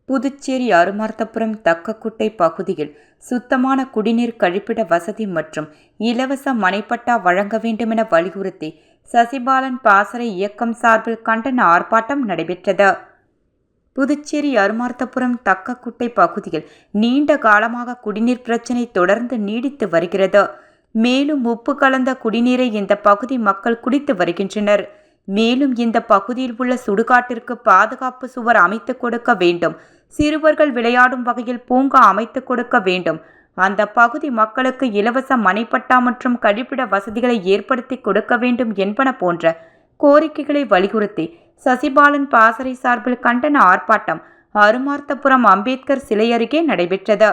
புதுச்சேரி அருமார்த்தபுரம் தக்கக்குட்டை பகுதியில் சுத்தமான குடிநீர் கழிப்பிட வசதி மற்றும் இலவச மனைப்பட்டா வழங்க வேண்டுமென வலியுறுத்தி சசிபாலன் பாசறை இயக்கம் சார்பில் கண்டன ஆர்ப்பாட்டம் நடைபெற்றது. புதுச்சேரி அருமார்த்தபுரம் தக்கக்குட்டை பகுதியில் நீண்ட காலமாக குடிநீர் பிரச்சினை தொடர்ந்து நீடித்து வருகிறது. மேலும் உப்பு கலந்த குடிநீரை இந்த பகுதி மக்கள் குடித்து வருகின்றனர். மேலும் இந்த பகுதியில் உள்ள சுடுகாட்டிற்கு பாதுகாப்பு சுவர் அமைத்து கொடுக்க வேண்டும். சிறுவர்கள் விளையாடும் வகையில் பூங்கா அமைத்து கொடுக்க வேண்டும். அந்த பகுதி மக்களுக்கு இலவச மனைப்பட்டா மற்றும் கழிப்பிட வசதிகளை ஏற்படுத்தி கொடுக்க வேண்டும் என்பன போன்ற கோரிக்கைகளை வலியுறுத்தி சசிபாலன் பாசறை சார்பில் கண்டன ஆர்ப்பாட்டம் அருமார்த்தபுரம் அம்பேத்கர் சிலை அருகே நடைபெற்றது.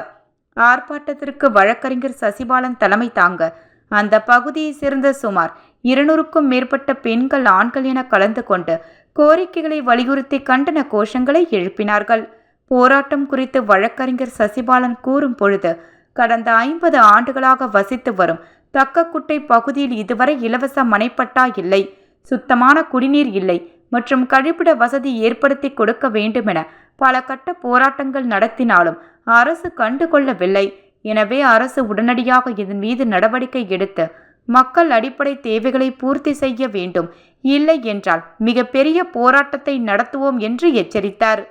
ஆர்ப்பாட்டத்திற்கு வழக்கறிஞர் சசிபாலன் தலைமை தாங்க அந்த பகுதியை சேர்ந்த சுமார் 200க்கும் மேற்பட்ட பெண்கள் ஆண்கள் என கலந்து கொண்டு கோரிக்கைகளை வலியுறுத்தி கண்டன கோஷங்களை எழுப்பினார்கள். போராட்டம் குறித்து வழக்கறிஞர் சசிபாலன் கூறும் பொழுது, கடந்த 50 ஆண்டுகளாக வசித்து வரும் தக்கக்குட்டை பகுதியில் இதுவரை இலவச மனைப்பட்டா இல்லை, சுத்தமான குடிநீர் இல்லை மற்றும் கழிப்பிட வசதி ஏற்படுத்தி கொடுக்க வேண்டுமென பல கட்ட போராட்டங்கள் நடத்தினாலும் அரசு கண்டுகொள்ளவில்லை. எனவே அரசு உடனடியாக இதன் மீது நடவடிக்கை எடுத்து மக்கள் அடிப்படை தேவைகளை பூர்த்தி செய்ய வேண்டும். இல்லை என்றால் மிகப்பெரிய போராட்டத்தை நடத்துவோம் என்று எச்சரித்தார்.